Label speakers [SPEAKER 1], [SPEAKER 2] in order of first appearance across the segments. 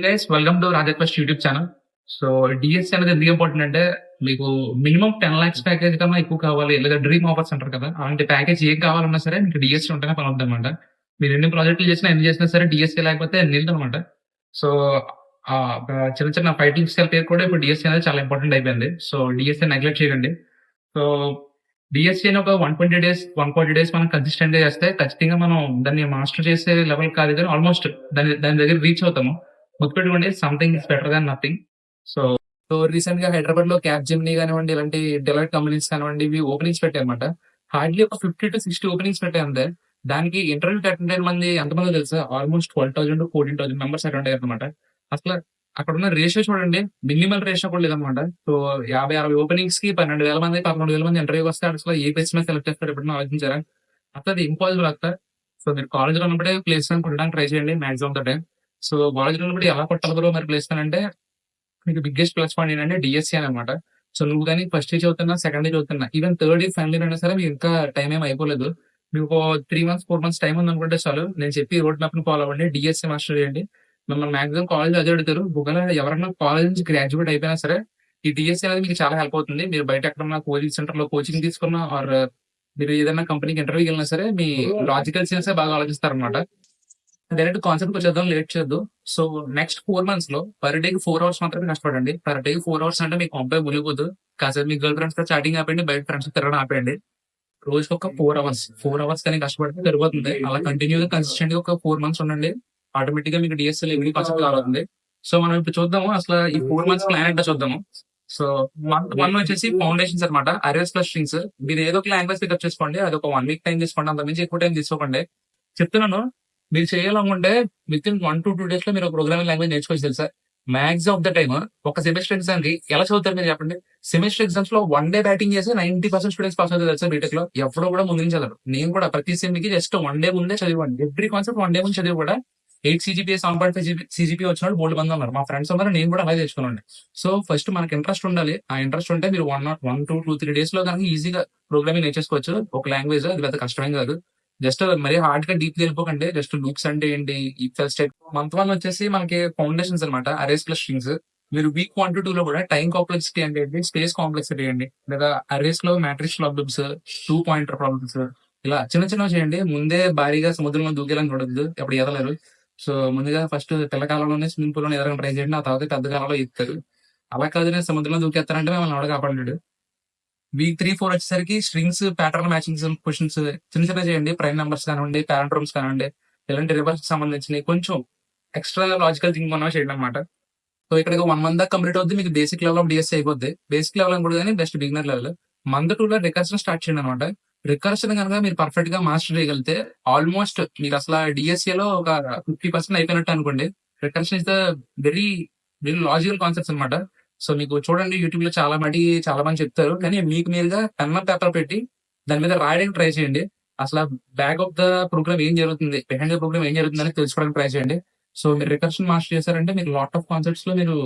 [SPEAKER 1] Guys welcome to Raja quest YouTube channel. So DSC అనేది ఎందుకు important అంటే మీకు మినిమం 10 lakhs ప్యాకేజ్ కన్నా ఎక్కువ కావాలి లేదా డ్రీమ్ ఆఫర్స్ అంటారు కదా, అలాంటి ప్యాకేజ్ ఏం కావాలన్నా సరే మీకు డిఎస్సీ ఉంటేనే పని అవుతుంది అనమాట. మీరు ఎన్ని ప్రాజెక్టులు చేసినా ఎన్ని చేసినా సరే డిఎస్సీ లేకపోతే నిల్ అనమాట. సో ఒక చిన్న చిన్న ఫైటింగ్ స్కిల్ పేరు కూడా ఇప్పుడు డిఎస్సీ అనేది చాలా ఇంపార్టెంట్ అయిపోయింది. సో డిఎస్సీ నెగ్లెక్ట్ చేయకండి. సో డిఎస్సీ అని ఒక 120 డేస్ 140 డేస్ మనం కన్సిస్టెంట్ గా చేస్తే ఖచ్చితంగా మనం దాన్ని మాస్టర్ చేసే లెవెల్ కాదు కానీ ఆల్మోస్ట్ దాని దాని దగ్గర రీచ్ అవుతాము. గుర్తుపెట్టుకోండి, something is better than nothing. So so recent గా హైదరాబాద్ లో క్యాబ్ జిమ్నీ కానివ్వండి, ఇలాంటి డెలైట్ కంపెనీస్ కానివ్వండి, ఇవి ఓపెనింగ్స్ పెట్టాయన్నమాట. హార్డ్లీ ఒక 50 to 60 ఓపెనింగ్స్ పెట్టాయి అంతే. దానికి ఇంటర్వ్యూ అటెండ్ అయిన మంది ఎంతమంది తెలుసా? ఆల్మోస్ట్ 12,000 to 14,000 మెంబర్స్ అటెండ్ అయ్యారు అనమాట. అసలు అక్కడ ఉన్న రేషియో చూడండి, మినిమల్ రేషియో కూడా లేదనమాట. సో 50-60 ఓపెనింగ్స్ కి 12,000 మంది 11,000 మంది ఇంటర్వ్యూకి వస్తే అసలు ఏ ప్లేస్ మీద సెలెక్ట్ చేస్తారు ఎప్పుడైనా ఆలోచించారా? అసలు అది ఇంపాసిబుల్ అక్కడ. సో మీరు కాలేజ్ లో ఉన్నప్పుడే ప్లేస్మెంట్ కొట్టడానికి ట్రై చేయండి maximum the time. So college లో ఉన్నప్పుడు ఎలా కొట్టాలి బ్రో మరి ప్లేస్మెంట్ అంటే, మీకు బిగ్గెస్ట్ ప్లస్ పాయింట్ ఏంటంటే డిఎస్సీ అనమాట. సో నువ్వు కానీ ఫస్ట్ ఇయర్ చదువుతున్నా, సెకండ్ ఇయర్ చదువుతున్నా, even third year, final year అయినా సరే మీకు ఇంకా టైం ఏం అయిపోలేదు. మీకు ఒక 3 months 4 months టైం ఉంది అనుకుంటే చాలు. నేను చెప్పి రోడ్ మ్యాప్ ని ఫాలో అవ్వండి, డిఎస్సీ మాస్టర్ చేయండి. మిమ్మల్ని మాక్సిమం కాలేజ్ అదే అడుగుతారు. ఒకవేళ ఎవరైనా కాలేజ్ నుంచి గ్రాడ్యుయేట్ అయిపోయినా సరే ఈ డిఎస్సీ అనేది మీకు చాలా హెల్ప్ అవుతుంది. మీరు బయట ఎక్కడన్నా కోచింగ్ సెంటర్ లో కోచింగ్ తీసుకున్నా ఆర్ మీరు ఏదైనా కంపెనీకి ఇంటర్వ్యూకి వెళ్ళినా సరే మీ లాజికల్ సెన్స్ బాగా ఆలోచిస్తారనమాట. డైరెక్ట్ కాన్సెప్ట్ వచ్చేద్దాం, లేట్ చేద్దాం. సో నెక్స్ట్ 4 months లో పర్ డే 4 hours మాత్రమే కష్టపడండి. పర్ డే 4 hours అంటే మీకు పంపే మునిగిపోదు. కాసేపు మీ గర్ల్ ఫ్రెండ్స్ తో చాటింగ్ ఆపేయండి, బయట ఫ్రెండ్స్ తిరగడం ఆపేయండి. రోజుకి ఒక 4 hours కానీ కష్టపడితే సరిపోతుంది. అలా కంటిన్యూగా కన్సిస్టెంట్ గా ఒక 4 months ఉండండి. ఆటోమేటిక్ గా మీకు డిఎస్ఎల్ ఎవ్రీ కాన్సెప్ట్ అవుతుంది. సో మనం ఇప్పుడు చూద్దాము అసలు ఈ 4 months ప్లాన్ ఏంటో చూద్దాము. సో మంత్ 1 వచ్చేసి ఫౌండేషన్స్ అనమాట, అరేస్ ప్లస్ స్ట్రింగ్స్. మీరు ఏదో ఒక లాంగ్వేజ్ పికప్ చేసుకోండి, అది ఒక 1 week టైం తీసుకోండి, అంత మించి ఎక్కువ టైం తీసుకోకండి. చెప్తున్నాను, మీరు చేయాలనుకుంటే విత్ ఇన్ 1 to 2 days లో మీరు ఒక ప్రోగ్రామింగ్ లాంగ్వేజ్ నేర్చుకోవచ్చు తెలుసా. మ్యాక్సిమం ఆఫ్ ద టైమ్ ఒక సెమిస్టర్ ఎగ్జామ్ కి ఎలా చదువుతారు మీరు చెప్పండి. సెమిస్టర్ ఎగ్జామ్స్ లో 1 day బ్యాటింగ్ చేసి 90% స్టూడెంట్స్ పాస్ అవుతారు తెలుసా బీటెక్ లో. ఎవరో కూడా ముందు నుంచి చదవరు. నేను కూడా ప్రతి సెమ్ కి జస్ట్ 1 day ముందే చదివాను. ఎవ్రీ కాన్సెప్ట్ 1 day ముందు చదివి కూడా 8 CGPA 7.5 CGPA వచ్చిన వాళ్ళు బోల్డ్ మంది ఉన్నారు. మా ఫ్రెండ్స్ ఉన్నారు, నేను కూడా అలాగే తెచ్చుకున్నాను. సో ఫస్ట్ మనకి ఇంట్రెస్ట్ ఉండాలి. ఆ ఇంట్రెస్ట్ ఉంటే మీరు 1 to 2 3 days లో కనుక ఈజీగా ప్రోగ్రామింగ్ నేర్చేసుకోవచ్చు. ఒక లాంగ్వేజ్ అది పెద్ద కష్టమేం కాదు. జస్ట్ మరీ హార్డ్ గా డీప్ వెళ్ళిపోకండి. జస్ట్ లూప్స్ అంటే ఏంటి, ఇఫ్ ఎల్స్ స్టేట్. మంత్ 1 వచ్చేసి మనకి ఫౌండేషన్స్ అనమాట, అరేస్ ప్లస్ స్ట్రింగ్స్. మీరు వీక్ 1 to 2 లో కూడా టైం కాంప్లెక్సిటీ అంటే ఏంటి, స్పేస్ కాంప్లెక్సిటీ అండి, లేదా అరేస్ లో మ్యాట్రిక్స్ ప్రాబ్లమ్స్, 2 pointer ప్రాబ్లమ్స్, ఇలా చిన్న చిన్నవి చేయండి. ముందే భారీగా సముద్రంలో దూకేయాలని చూడద్దు, అప్పుడు ఎదలేరు. సో ముందుగా ఫస్ట్ పిల్లకాలంలోనే స్విమ్మింగ్ పూల్ లో ఎదరని ట్రై చేయండి, ఆ తర్వాత పెద్ద కాలంలో ఎత్తారు. అలా కాదు నేను సముద్రంలో దూకేస్తారంటే మిమ్మల్ని ఎవడ కాపాడలేడు. వీక్ 3, 4 వచ్చేసరికి స్ట్రింగ్స్, ప్యాటర్న్ మ్యాచింగ్స్, క్వశ్చన్స్ చిన్న చిన్న చేయండి. ప్రైమ్ నెంబర్స్ కానివ్వండి, ప్యారంట్రమ్స్ కానివ్వండి, ఇలాంటి రివర్స్ సంబంధించినవి కొంచెం ఎక్స్ట్రా లాజికల్ థింక్ మనం చేయండి అనమాట. సో ఇక్కడ 1 month దాకా కంప్లీట్ అవుతుంది, మీకు బేసిక్ లెవెల్ ఆఫ్ డిఎస్సీ అయిపోద్ది. బేసిక్ లెవెల్ అని కూడా కానీ బెస్ట్ బిగినర్ లెవెల్. మంత్ 2 లో రికర్షన్ స్టార్ట్ చేయండి అనమాట. రికర్షన్ కనుక మీరు పర్ఫెక్ట్ గా మాస్టర్ చేయగలిగితే ఆల్మోస్ట్ మీకు అసలు డిఎస్సీ లో ఒక 50% అయిపోయినట్టు అనుకోండి. Recursion is the very very logical concepts అనమాట. సో మీకు చూడండి యూట్యూబ్ లో చాలా మంది చెప్తారు, కానీ మీకు మీరుగా పెన్ పేపర్ పెట్టి దాని మీద రాయడానికి ట్రై చేయండి. అసలు బ్యాక్ ఆఫ్ ద ప్రోగ్రామ్ ఏం జరుగుతుంది, బిహైండ్ ద ప్రోగ్రామ్ ఏం జరుగుతుంది అని తెలుసుకోవడానికి ట్రై చేయండి. సో మీరు రికర్షన్ మాస్టర్ చేశారంటే మీకు లాట్ ఆఫ్ కాన్సెప్ట్స్ లో మీరు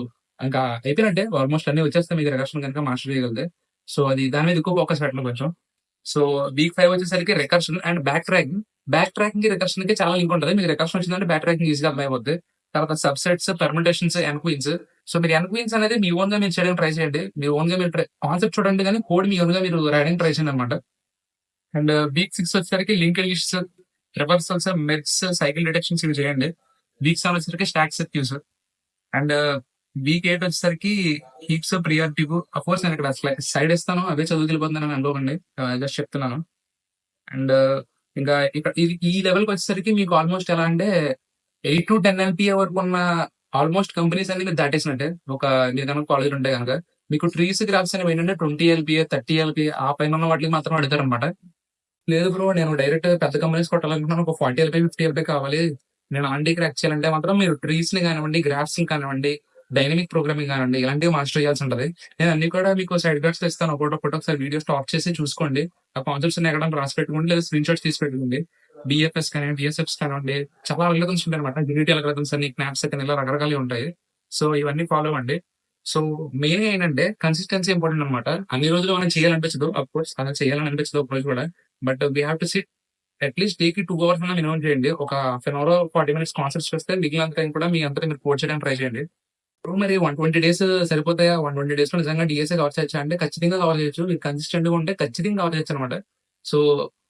[SPEAKER 1] ఇంకా అయిపోయినట్టే. ఆల్మోస్ట్ అన్ని వచ్చేస్తే మీకు రికర్షన్ కనుక మాస్టర్ చేయగలితే. సో అది దాని మీద ఎక్కువ ఫోకస్ పెట్టడం కొంచెం. సో వీక్ 5 వచ్చేసరికి recursion and back tracking. Back tracking కి రికర్షన్ కి చాలా లింక్ ఉంటుంది. మీకు రికర్షన్ వచ్చిందంటే బ్యాక్ ట్రాకింగ్ ఈజీగా అర్థమైపోద్ది. తర్వాత సబ్సెట్స్, పర్మిటేషన్స్, ఎన్క్వీన్స్. సో మీరు ఎన్క్వీన్స్ అనేది మీ ఓన్ గా మీరు చేయడానికి ట్రై చేయండి. మీ ఓన్ గా మీరు కాన్సెప్ట్ చూడండి, కానీ కోడ్ మీ ఓన్ గా మీరు రాయడానికి ట్రై చేయండి అనమాట. అండ్ వీక్ 6 వచ్చేసరికి link lists, reversals, merge, cycle detections ఇవి చేయండి. వీక్ 7 వచ్చేసరికి స్టాక్ సెక్యూస్. అండ్ వీక్ 8 వచ్చేసరికి హీప్స్, ప్రియారిటీ. అఫ్ కోర్స్ నేను ఇక్కడ సైడ్ ఇస్తాను, అవే చదువుకెళ్ళిపోతున్నాను అనుకోకండి, జస్ట్ చెప్తున్నాను. అండ్ ఇంకా ఇక్కడ ఈ లెవెల్కి వచ్చేసరికి మీకు ఆల్మోస్ట్ ఎలా అంటే 8 to 10 LPA వరకు ఉన్న ఆల్మోస్ట్ కంపెనీస్ అన్ని మీరు దాటేసినట్టే. ఒక మీరు కనుక కాలేజ్ ఉంటే కనుక మీకు ట్రీస్, గ్రాఫ్స్ అనేవి ఏంటంటే 20 LPA, 30 LPA ఆ పైన ఉన్న వాటికి మాత్రం అడుగుతారు అనమాట. లేదు బ్రో, నేను డైరెక్ట్ పెద్ద కంపెనీస్ కొట్టాలనుకుంటున్నాను, ఒక 40 LPA, 50 LPA కావాలి, నేను ఆంటీ క్రాక్ చేయాలంటే మాత్రం మీరు ట్రీస్ ని కానివ్వండి, గ్రాఫ్స్ ని కానివ్వండి, డైనమిక్ ప్రోగ్రామింగ్ కానివ్వండి, ఇలాంటివి మాస్టర్ చేయాల్సి ఉంటుంది. నేను అన్ని కూడా మీకు సైడ్ కార్డ్స్ ఇస్తాను, ఒకటి వీడియో స్టాప్ చేసి చూసుకోండి. ఆ కాన్సెప్ట్స్ ఎక్కడ రాసి పెట్టుకోండి, లేదా స్క్రీన్ షాట్స్ తీసి పెట్టుకోండి. బిఎఫ్ఎస్ కానివ్వండి, బిఎస్ఎఫ్స్ కానివ్వండి, చాలా అల్గరిథమ్స్ ఉంటాయి అనమాట. యూనిటీ అల్గరిథమ్స్ అని, క్నాప్స్ అని, ఇలా రకరకాలు ఉంటాయి. సో ఇవన్నీ ఫాలో అవ్వండి. సో మెయిన్ ఏంటంటే కన్సిస్టెన్సీ ఇంపార్టెంట్ అనమాట. అన్ని రోజులు మనం చేయాలనిపించదు, అఫ్ కోర్స్ అలా చేయాలని అనిపించదు ఒక రోజు కూడా. But we have to sit at least డేకి 2 అవర్స్ అన్నా మినిమం చేయండి. ఒక half an hour, 40 minutes concentrate చేస్తే మిగిలినంత టైం కూడా మీ అంతట మీరు కోడ్ చేయడానికి ట్రై చేయండి. ఇప్పుడు మరి 120 డేస్ సరిపోతాయా? 120 డేస్‌లో నిజంగా డీఎస్ఏ కవర్ చేయొచ్చా అంటే ఖచ్చితంగా కవర్ చేయొచ్చు. మీరు కన్సిస్టెంట్‌గా ఉంటే ఖచ్చితంగా కవర్ చేయొచ్చనమాట. సో,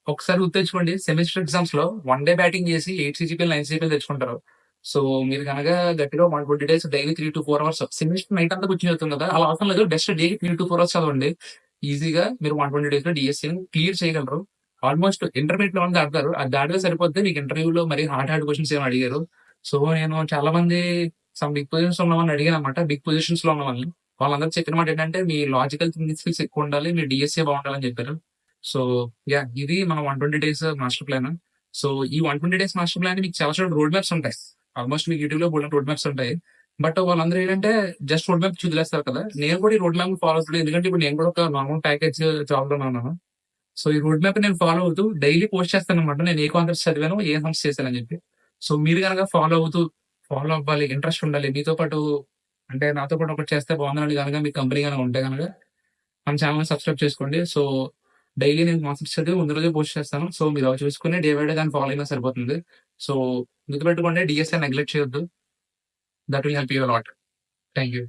[SPEAKER 1] ఒకసారి గుర్తుంచుకోండి సెమిస్టర్ ఎగ్జామ్స్‌లో వన్ డే బ్యాటింగ్ చేసి 8 సీజీపీఎల్, 9 సీజీపీఎల్ తెచ్చుకుంటారు. సో, మీరు గనక గట్టిగా 120 days daily 3-4 hours semester night అంతా కూర్చొని చదువుతాం కదా! అలా అవసరం లేదు. జస్ట్ డేకి 3-4 అవర్స్ చదవండి. ఈజీగా మీరు 120 డేస్‌లో డీఎస్ఏని క్లియర్ చేయగలరు. ఆల్మోస్ట్ ఇంటర్మీడియేట్ లెవెల్ దాటుతారు. అది దాటితే సరిపోద్ది. మీకు ఇంటర్వ్యూలో మరి హార్డ్ క్వెషన్స్ ఏమి అడిగారు. సో, నేను చాలా మంది సమ్ బిగ్ పొజిషన్స్ ఉన్న వాళ్ళని అడిగాననమాట. బిగ్ పొజిషన్స్‌లో ఉన్న వాళ్ళని. వాళ్ళందరూ చెప్పిన మాట ఏంటంటే, "మీ లాజికల్ థింకింగ్ స్కిల్స్ ఎక్కువుండాలి. మీ డీఎస్ఏ బావుండాలని" చెప్పారు. So, yeah! ఇది మన 120 డేస్ మాస్టర్ ప్లాన్. సో, ఈ 120 డేస్ మాస్టర్ ప్లాన్‌ని మీకు చాలా చోట్ల రోడ్ మ్యాప్స్ ఉంటాయి. ఆల్మోస్ట్ మీకు యూట్యూబ్‌లో బోలెడన్ని రోడ్ మ్యాప్స్ ఉంటాయి. బట్ వాళ్ళందరూ ఏంటంటే, జస్ట్ రోడ్ మ్యాప్ ఇచ్చి వదిలేస్తారు కదా! నేను కూడా ఈ రోడ్ మ్యాప్‌ని ఫాలో అవుతలేదు. ఎందుకంటే, ఇప్పుడు నేను కూడా ఒక నార్మల్ ప్యాకేజ్ జాబ్‌లోనే ఉన్నాను. సో, ఈ రోడ్ మ్యాప్ నేను ఫాలో అవుతూ డైలీ పోస్ట్ చేస్తాననమాట. నేను ఏ కాన్సెప్ట్స్ చదివాను, ఏ సమ్స్ చేశానని చెప్పి. సో, మీరు గనక ఫాలో అవ్వాలి, ఇంట్రెస్ట్ ఉండాలి. మీతో పాటు అంటే నాతో పాటు ఒకటి చేస్తే బాగుందని గనక మీ కంపెనీ గనక ఉంటే గనక మన ఛానెల్‌ని సబ్స్క్రైబ్ చేసుకోండి. సో, డైలీ నేను కాన్సెప్ట్స్ చదివి ముందు రోజే పోస్ట్ చేస్తాను. సో, మీరు అవి చూసుకొని డే బై డే దాన్ని ఫాలో అయినా సరిపోతుంది. సో, గుర్తుపెట్టుకోండి డీఎస్ఏ నెగ్లెక్ట్ చేయొద్దు. That will help you a lot. Thank you.